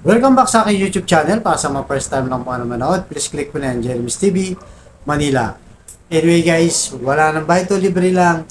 Welcome back sa aking YouTube channel. Para sa mga first time lang po na manood, please click po na yan, Jeremy's TV, Manila. Anyway guys, wala nang bayad to, libre lang.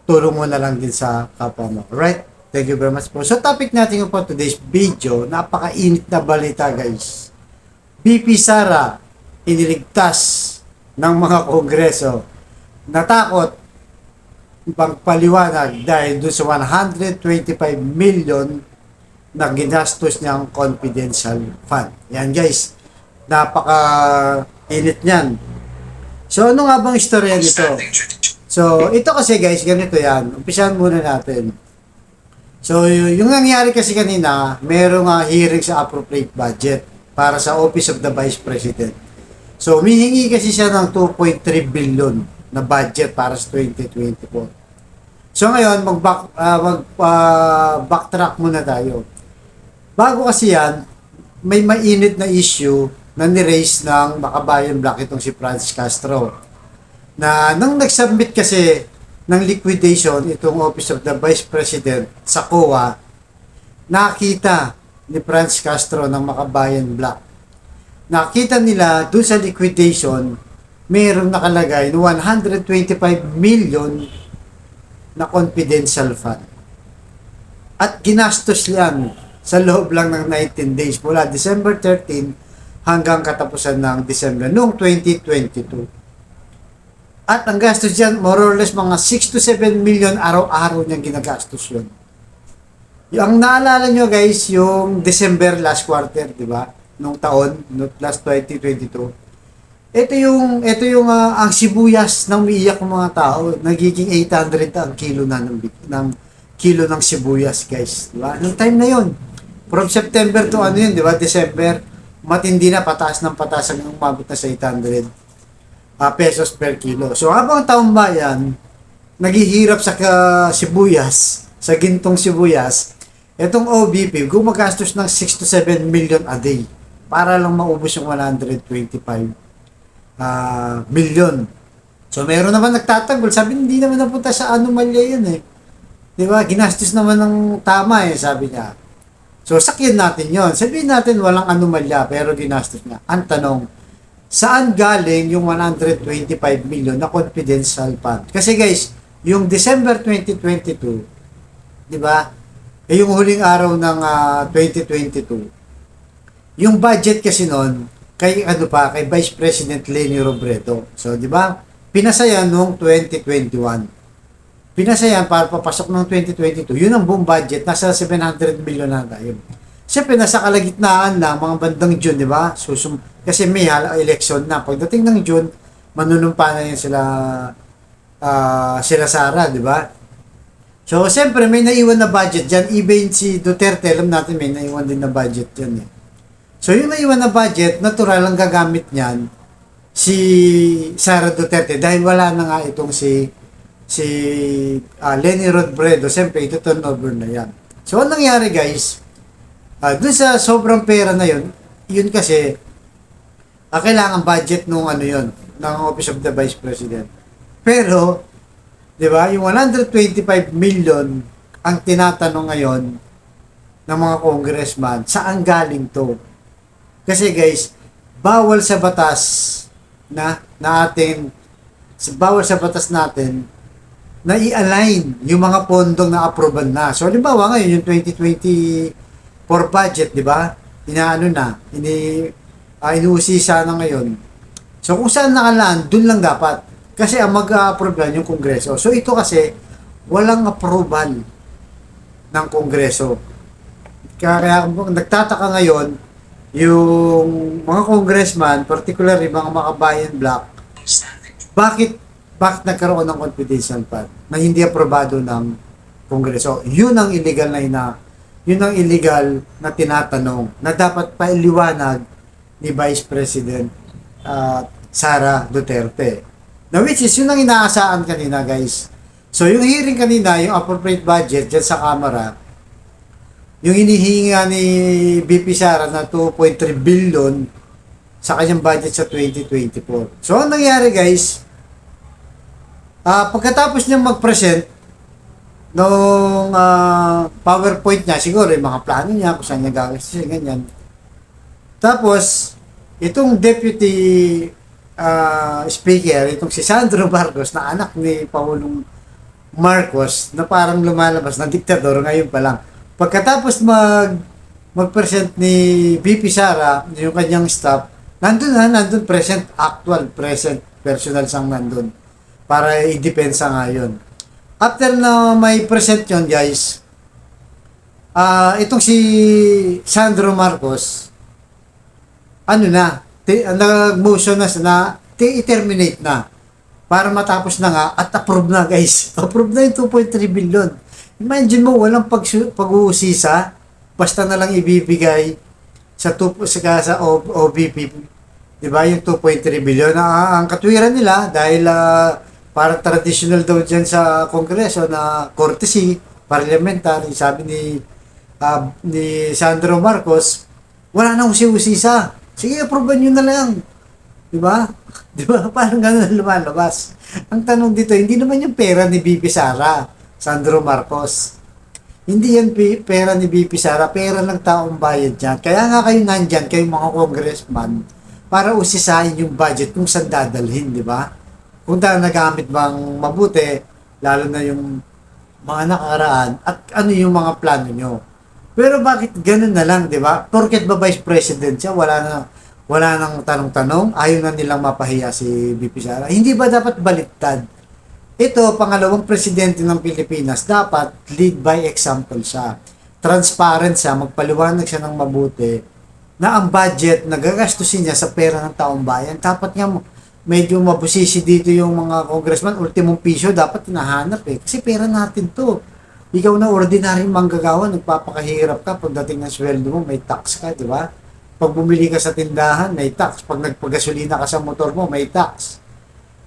Tulong mo na lang din sa kapwa mo. Alright? Thank you very much po. So topic natin po today's video, napakainit na balita guys. BP Sara, iniligtas ng mga kongreso. Natakot pagpaliwanag dahil doon sa 125 million na ginastos niyang confidential fund. Yan guys, napaka-init niyan. So ano nga bang istorya nito? So ito kasi guys, ganito yan. Umpisahan muna natin. So yung nangyari kasi kanina, merong hearing sa appropriate budget para sa Office of the Vice President. So humihingi kasi siya ng 2.3 billion na budget para sa 2024. So ngayon, backtrack muna tayo. Bago kasi yan, may mainit na issue na ni-raise ng Makabayan Black itong si Franz Castro. Na nang nag-submit kasi ng liquidation itong Office of the Vice President sa COA, nakita ni Franz Castro ng Makabayan Black. Nakita nila doon sa liquidation, mayroong nakalagay na 125 million na confidential fund. At ginastos yan sa loob lang ng 19 days mula December 13 hanggang katapusan ng December noong 2022. At ang gastos dyan, more or less mga 6 to 7 million araw-araw niyang ginagastos yun. Ang naalala nyo guys, yung December last quarter, di ba? Nung taon, last 2022. Ito yung ang sibuyas ng umiiyak ng mga tao, nagiging 800 ang kilo na ng kilo ng sibuyas, guys. Di ba? Noong time na yon. From September to ano yun, di ba? December, matindi na, pataas ng pataas ang umabot na sa 800 pesos per kilo. So habang taong bayan, naghihirap sa sibuyas, sa gintong sibuyas, itong OVP, gumagastos ng 6 to 7 million a day para lang maubos yung 125 million. So meron naman nagtatanggol, sabi hindi naman napunta sa anomalya yun eh. Di ba? Ginastos naman ng tama eh, sabi niya. So, sakyan natin yon. Sabihin natin walang anomalya, pero ginastos niya. Ang tanong, saan galing yung 125 million na confidential fund? Kasi guys, yung December 2022, di ba? Yung huling araw ng 2022, yung budget kasi noon, kay kay Vice President Leni Robredo. So, di ba? Pinasaya noong 2021. Pinasayan para papasok ng 2022, yun ang buong budget, nasa 700 million na tayo. Siyempre, nasa kalagitnaan lang, mga bandang June, di ba? Kasi may election na. Pagdating ng June, manunumpa na yan sila Sara, di ba? So, siyempre, may naiwan na budget dyan. Even si Duterte, alam natin may naiwan din na budget dyan. Eh. So, yung naiwan na budget, natural ang gagamit niyan si Sara Duterte dahil wala na nga itong si Leni Robredo, siyempre ito turnover na yan. So, anong nangyari guys? Dun sa sobrang pera na yun, yun kasi, kailangan budget nung ano yun, ng Office of the Vice President. Pero, di ba, yung 125 million ang tinatanong ngayon ng mga congressman, saan galing to? Kasi guys, bawal sa batas bawal sa batas natin na i-align yung mga pondong na aproban na. So, halimbawa ngayon, yung 2024 budget, di ba? Inuusisa na ngayon. So, kung saan nakalaan, dun lang dapat. Kasi ang mag-a-approve lang yung Kongreso. So, ito kasi, walang approval ng Kongreso. Kaya nagtataka ngayon, yung mga congressman, particularly mga Makabayan Black, bakit nagkaroon ng confidential fund na hindi aprobado ng Kongreso? Yun ang illegal na tinatanong na dapat pailiwanag ni Vice President Sara Duterte. Now, which is, yun ang inaasahan kanina, guys. So, yung hearing kanina, yung appropriate budget dyan sa Kamara, yung hinihinga ni BP Sara na 2.3 billion sa kanyang budget sa 2024. So, ang nangyari, guys, pagkatapos niya mag-present nung PowerPoint niya, siguro yung mga plano niya, kung saan niya gagawin, ganyan, Tapos, itong deputy speaker, itong si Sandro Marcos, na anak ni Pangulong Marcos, na parang lumalabas na diktador ngayon pa lang. Pagkatapos mag-present ni VP Sara, yung kanyang staff, nandun present, actual present, personal sang nandun. Para i-depensa nga yun. After na may present yun, guys, itong si Sandro Marcos, nag-motion na i-terminate na para matapos na nga at approve na, guys. Approve na yung 2.3 billion. Imagine mo, walang pag-uusisa, basta na lang ibibigay sa OBP, di ba, yung 2.3 billion. Ang katwiran nila, dahil parang traditional daw dyan sa Kongreso na courtesy, parliamentary, sabi ni Sandro Marcos, wala nang usi-usisa. Sige, approve nyo na lang. Di ba? Di ba? Parang gano'n lumalabas. Ang tanong dito, hindi naman yung pera ni BP Sara, Sandro Marcos. Hindi yan pera ni BP Sara, pera ng taong bayad dyan. Kaya nga kayo nandyan, kayong mga congressman, para usisahin yung budget kung saan dadalhin, di ba? Kung nagamit bang mabuti, lalo na yung mga nakaraan, at ano yung mga plano nyo. Pero bakit ganun na lang, di ba? Porket ba Vice President siya, wala nang tanong-tanong, ayaw na nilang mapahiya si BP Sara. Hindi ba dapat baliktad? Ito, pangalawang presidente ng Pilipinas, dapat lead by example siya. Transparent siya, magpaliwanag siya ng mabuti na ang budget na gagastusin niya sa pera ng taong bayan. Dapat nga medyo mabusisi dito yung mga congressman, ultimong piso dapat hinahanap Kasi pera natin to. Ikaw na ordinary manggagawa, nagpapakahirap ka pagdating ng sweldo mo, may tax ka, di ba? Pag bumili ka sa tindahan, may tax. Pag nagpagasolina ka sa motor mo, may tax.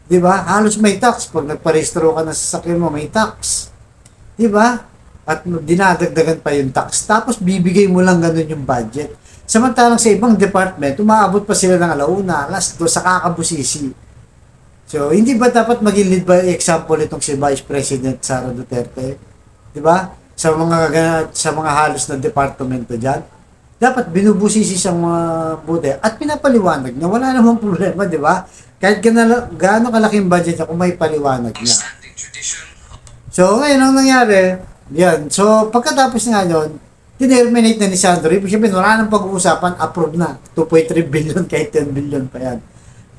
Di ba? Halos may tax. Pag nagparehistro ka ng sasakyan mo, may tax. Di ba? At dinadagdagan pa yung tax. Tapos bibigay mo lang ganun yung budget. Samantalang sa ibang department, umaabot pa sila ng alauna, alas 2 sa kakabusisi. So, hindi ba dapat maging lead by example itong si Vice President Sara Duterte? Di ba? Sa mga halos na departamento diyan, dapat binubusisi siyang buti at pinapaliwanag na wala namang problema, di ba? Kahit gaano kalaking budget niya kung may paliwanag niya. So, ngayon ang nangyari, yan. So, pagkatapos nga yun, tinerminate na ni Sandro. Ibig sabihin, wala nang pag-uusapan, approve na. 2.3 billion kahit 10 billion pa yan.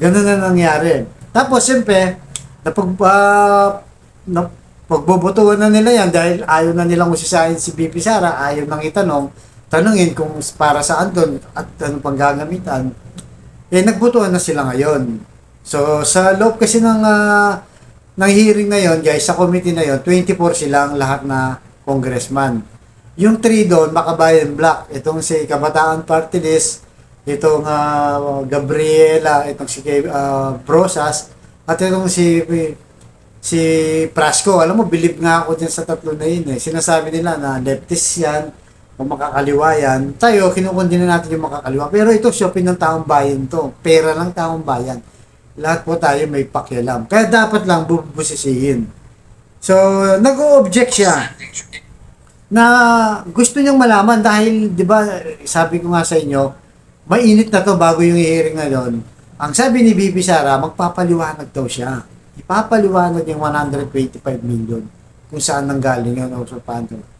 Ganun na nangyari. Tapos, siyempre, pagbobotohan na nila yan dahil ayaw na nilang usisahin si BP Sara, ayaw nang tanungin kung para saan doon at anong pang gagamitan. Nagbotohan na sila ngayon. So, sa loob kasi ng hearing na yon, guys, sa committee na yon, 24 silang lahat na congressman. Yung 3 doon, Makabayan Black, itong si Kabataan Party List, itong Gabriela, itong si Brosas, at itong si Prasco. Alam mo, believe nga ako dyan sa tatlo na yun Sinasabi nila na leftist yan, o makakaliwa yan. Tayo, kinukundin na natin yung makakaliwa. Pero ito, shopping ng taong bayan to. Pera ng taong bayan. Lahat po tayo may pakialam. Kaya dapat lang bubusisihin. So, nag-o-object siya na gusto niyang malaman dahil, di ba, sabi ko nga sa inyo, mainit na to bago yung hearing ngayon. Ang sabi ni Bibi Sara, magpapaliwanag daw siya. Ipapaliwanag yung 125 million kung saan nanggaling yun o sa paano.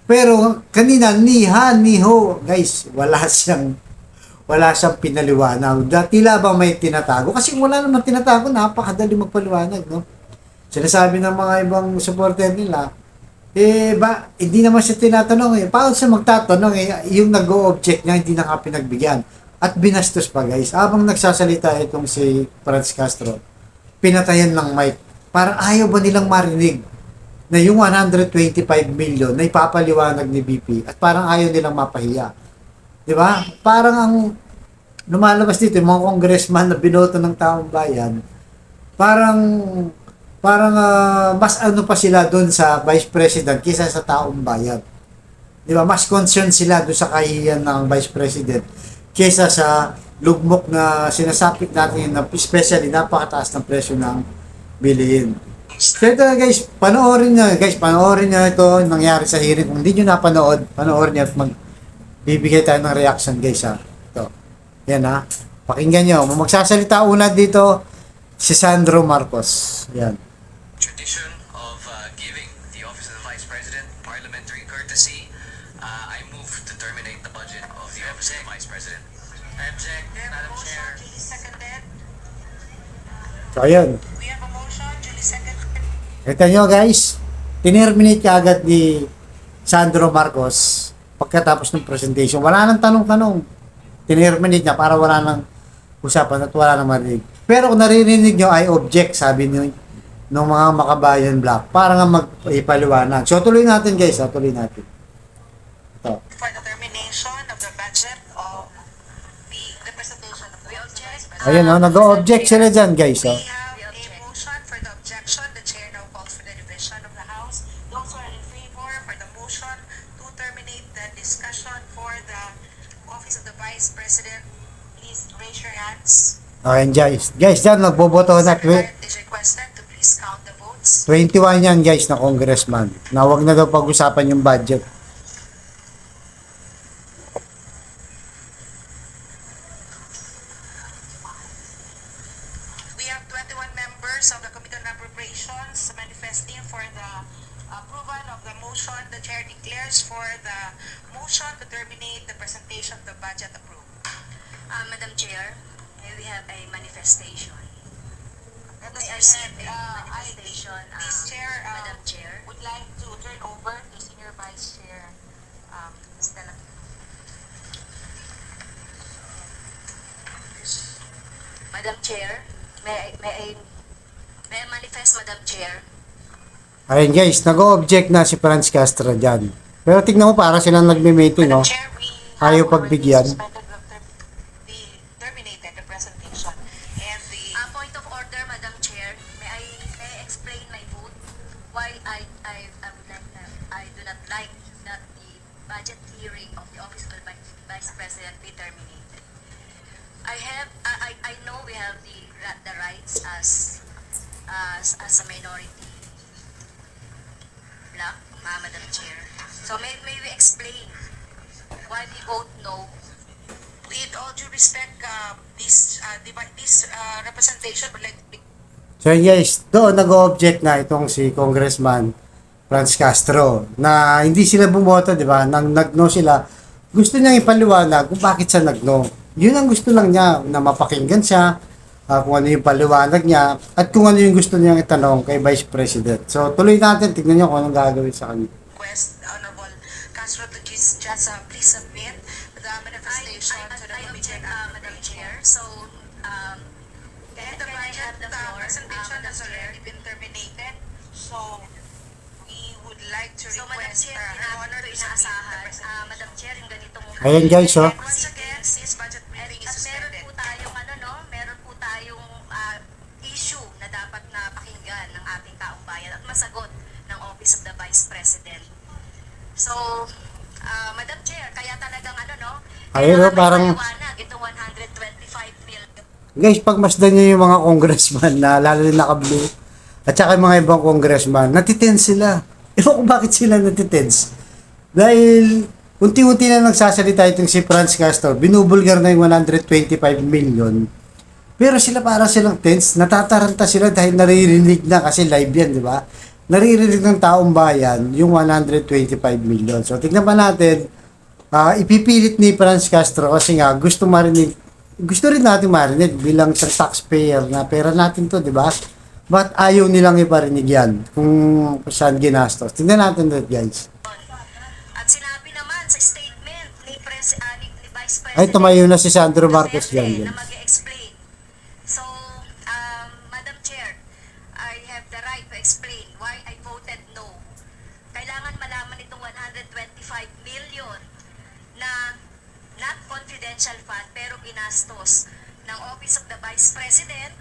Pero kanina, niho, guys, wala siyang pinaliwanag. Tila ba may tinatago? Kasi wala naman tinatago, napakadali magpaliwanag, no? Sinasabi ng mga ibang supporter nila, hindi naman siya tinatanong Paano siya magtatanong yung nag-o-object niya, hindi na nga pinagbigyan. At binastos pa, guys. Habang nagsasalita itong si Franz Castro, pinatayan ng mic. Parang ayaw ba nilang marinig na yung 125 million na ipapaliwanag ni BP at parang ayaw nilang mapahiya. Di ba? Parang ang lumalabas dito, yung mga congressman na binoto ng taong bayan, parang mas ano pa sila doon sa Vice President kaysa sa taong bayan. Di ba? Mas concerned sila doon sa kahihiyan ng Vice President kaysa sa lugmok na sinasapit natin na especially napakataas ng presyo ng bilihin. So ito guys, panoorin nyo ito nangyari sa hearing. Kung hindi nyo napanood, panoorin nyo at magbibigay tayo ng reaction guys ha. Ito. Yan ha. Pakinggan nyo. Magsasalita una dito si Sandro Marcos. Yan. Tradition of giving the office of the Vice President parliamentary courtesy, I move to terminate the budget of the office of the Vice President. I object, Madam Chair. Julie seconded. So, ayun. We have a motion, Julie seconded. Kita nyo guys, tinirminate ka agad ni Sandro Marcos pagkatapos ng presentation. Wala nang tanong-tanong. Tinirminate niya para wala nang usapan at wala nang marinig. Pero kung naririnig nyo, I object, sabi nyo ng mga makabayan black para nga mag-ipaliwanag. So tuloy natin guys, tuloy natin. Ito. For the termination of the budget of the representation of the object. Ayun nag-object sila dyan guys. We have a motion for the objection. The chair now calls for the division of the House. Those who are in favor for the motion to terminate the discussion for the office of the Vice President, please raise your hands. Ayan guys. Guys, dyan nagboboto na. Secretariat is requested to please count the votes. 21 yan guys na congressman. Na wag na daw pag-usapan yung budget. We have 21 members of the Committee on Appropriations manifesting for the approval of the motion. The chair declares for the motion to terminate the presentation of the budget approved. Madam Chair, we have a manifestation. Let May us I proceed. have a manifestation, This chair Madam Chair? would like to turn over to Senior Vice Chair Stella. Madam Chair, may I manifest, Madam Chair? Ayun guys, nag-object na si Franz Castro dyan. Pero tignan mo para silang nagme-meeting, Madam oh. Chair, we Ayaw have already pagbigyan. suspended the terminated the presentation and the Point of order, Madam Chair. May I explain my vote? Why I would like that I do not like that the budget hearing of the Office of the Vice President be terminated. I know we have the rights as a minority bloc, Madam Chair. So may we explain why we vote no? with all due respect, this representation would like to be So yun guys, doon nag-object na itong si Congressman Franz Castro na hindi sila bumoto, di ba? Nang nag-no sila, gusto niyang ipaliwanag kung bakit siya nag-no. Yun ang gusto lang niya, na mapakinggan siya, kung ano yung paliwanag niya, at kung ano yung gusto niyang itanong kay Vice President. So tuloy natin, tignan niyo kung anong gagawin sa kanya. request Honorable Castro to just please submit the manifestation to the I Committee object, on Madam Chair. Appropriations. So, And the can I budget have the floor, presentation Madam has Chair? already been terminated, so we would like to So, Madam request Chair, Her Honor ito to submit the inaasahan. presentation. Madam Chair, yung ganitong... Ayan guys, oh. Once again, since budget briefing is At meron suspended. po tayong meron po tayong issue na dapat na pakinggan ng ating taong bayan at masagot ng Office of the Vice President. So, Madam Chair, kaya talagang Ayun, oh, parang- maliwanag itong 125 million. Guys, pagmasdan niyo yung mga congressman na lalo na naka-blue at saka yung mga ibang congressman, natitense sila. Ewan ko bakit sila natitense. Dahil unti-unti na nagsasalita itong si Franz Castro, binubulgar na yung 125 million. Pero sila para silang tense, natataranta sila dahil naririnig na kasi live yan, di ba? Naririnig ng taong bayan yung 125 million. So tignan pa natin, ipipilit ni Franz Castro kasi nga gusto rin natin marinig bilang isang taxpayer na pera natin to, di ba? But ayaw nilang iparinig yan kung saan ginastos. Tingnan natin that guys. At sinabi naman sa statement ni Vice President Ay, tumayo na si Sandro Marcos dyan. na mag-explain. So, Madam Chair, I have the right to explain why I voted no. Kailangan malaman itong 125 million na not confidential fund pero ginastos ng Office of the Vice President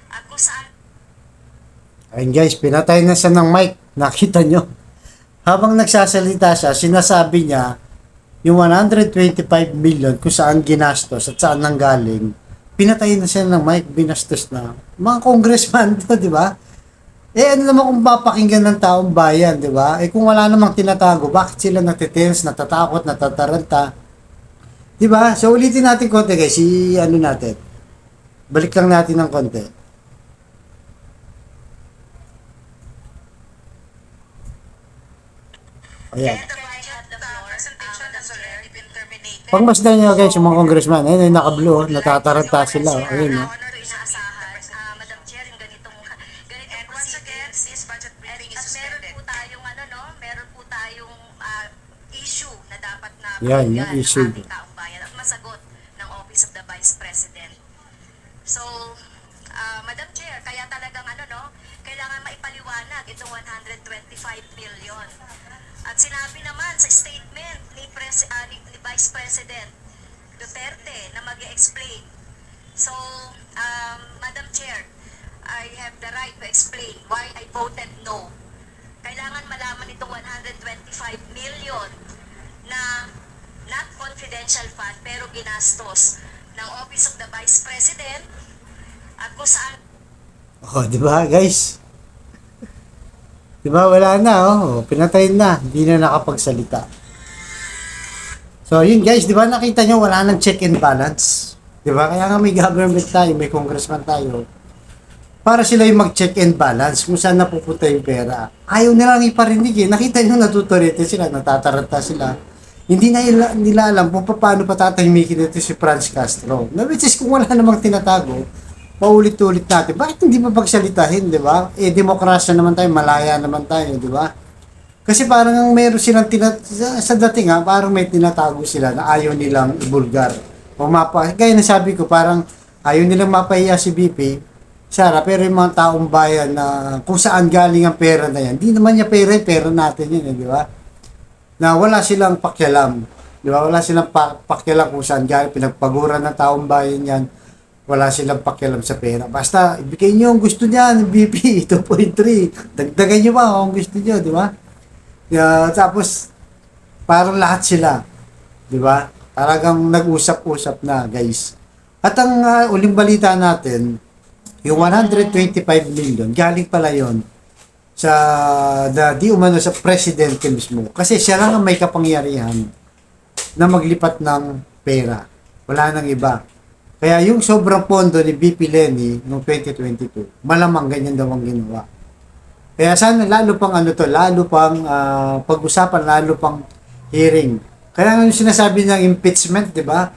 at kung saan Ayun guys, pinatay na siya ng mic. Nakita nyo. Habang nagsasalita siya, sinasabi niya yung 125 million kung saan ginastos at saan nanggaling. Pinatay na siya ng mic, binastos na. Mga congressman to, di ba? Ano naman kung papakinggan ng taong bayan, di ba? Kung wala namang tinatago, bakit sila natitense, natatakot, natataranta? Di ba? So ulitin natin konti guys, ano natin. Balik lang natin ng konti. Ayan. And the budget, the presentation has already been terminated. Pangmasdan nyo guys, yung mga congressman, ayun, yung naka-blue, oh, natataranta sila. Oh, ayun, oh. Honor, inaasahan, Madam Chair, yung ganitong And once again, this budget briefing is At meron suspended. po tayong meron po tayong issue na dapat na Yan, yung pakinggan ng issue. ating taong bayan at masagot ng Office of the Vice President. So, Madam Chair, kaya talagang kailangan maipaliwanag itong 125 million. At sinabi naman sa statement ni Vice President Duterte na mag-explain. So, Madam Chair, I have the right to explain why I voted no. Kailangan malaman itong 125 million na not confidential fund pero ginastos ng Office of the Vice President at kung saan Oh, di ba guys? Di ba wala na, oh, pinatayin na, hindi na nakapagsalita. So, yun guys, di ba nakita nyo wala nang check and balance? Di ba? Kaya nga may government tayo, may congressman tayo. Para sila yung mag-check and balance kung saan napupunta yung pera. Ayaw nilang iparinig eh. Nakita nyo natuturite sila, natataranta sila. Hindi na nila alam kung paano patatahimikin ito si Franz Castro. Na which is kung wala namang tinatago, paulit-ulit natin. Bakit hindi pa pagsalitahin, di ba? Eh, demokrasya naman tayo, malaya naman tayo, di ba? Kasi parang meron silang sa dating parang may tinatago sila na ayaw nilang ibulgar. O gaya na sabi ko, parang ayaw nilang mapahiya si BP, Sara, pero yung mga taong bayan na kung saan galing ang pera na yan, di naman niya pera natin yun, di ba? Na wala silang pakialam, di ba? Wala silang pakialam kung saan galing, pinagpaguran ng taong bayan yan, wala silang pakialam sa pera. Basta, ibigay nyo ang gusto niyan, BP, 2.3. Dagdagan nyo ba kung gusto nyo, di ba? Tapos, parang lahat sila. Di ba? Talagang nag-usap-usap na, guys. At ang uling balita natin, yung 125 million, galing pala yon di umano sa presidente mismo. Kasi siya lang ang may kapangyarihan na maglipat ng pera. Wala nang iba. Kaya yung sobrang pondo ni BP Lenny noong 2022, malamang ganyan daw ang ginawa. Kaya sana lalo pang lalo pang pag-usapan, lalo pang hearing. Kaya nga yung sinasabi ng impeachment, di ba?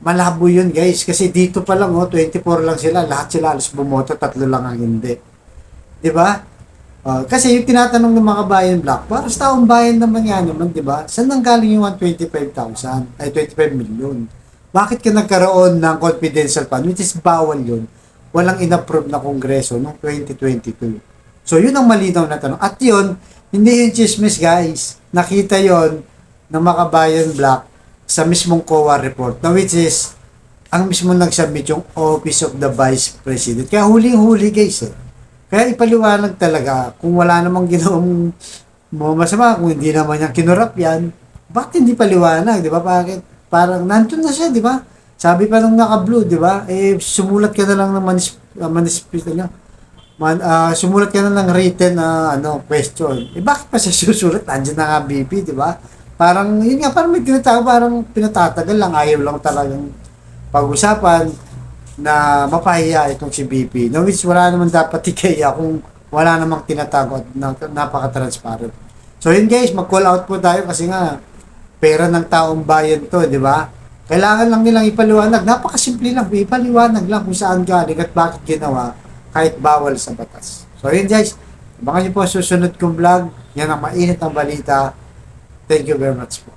Malabo yun guys. Kasi dito pa lang, 24 lang sila. Lahat sila alas bumoto, 3 lang ang hindi. Di ba? Kasi yung tinatanong ng mga bayan black, para sa taong bayan naman yan naman, di ba? Saan nang galing yung 125,000? Ay, 25 million. Bakit ka nagkaroon ng confidential fund, which is bawal yun, walang inapprove na kongreso noong 2022. So, yun ang malinaw na tanong. At yun, hindi yung chismis, guys. Nakita yon ng Makabayan Black sa mismong COA report, na which is, ang mismo nagsubmit yung Office of the Vice President. Kaya huling-huli, guys, eh. Kaya ipaliwanag talaga, kung wala namang ginawang masama, kung hindi naman yung kinurap yan, bakit hindi paliwanag, di ba? Bakit? Parang nandun na siya, di ba? Sabi pa nung naka-blue, di ba? Eh, sumulat ka na lang ng sumulat ka na ng written na question. Eh, bakit pa siya susulat? Nandiyan na nga BP, di ba? Parang, yun nga, parang may tinatawag, parang pinatatagal lang, ayaw lang talagang pag-usapan na mapahiya itong si BP. No, which wala naman dapat ikaya kung wala namang tinatago at napaka-transparent. So, yun guys, mag-call out po tayo kasi nga, pera ng taong bayan to, di ba? Kailangan lang nilang ipaliwanag. Napakasimple lang, ipaliwanag lang kung saan galing at bakit ginawa kahit bawal sa batas. So, yun guys, abangan niyo po susunod kong vlog. Yan ang mainit ang balita. Thank you very much po.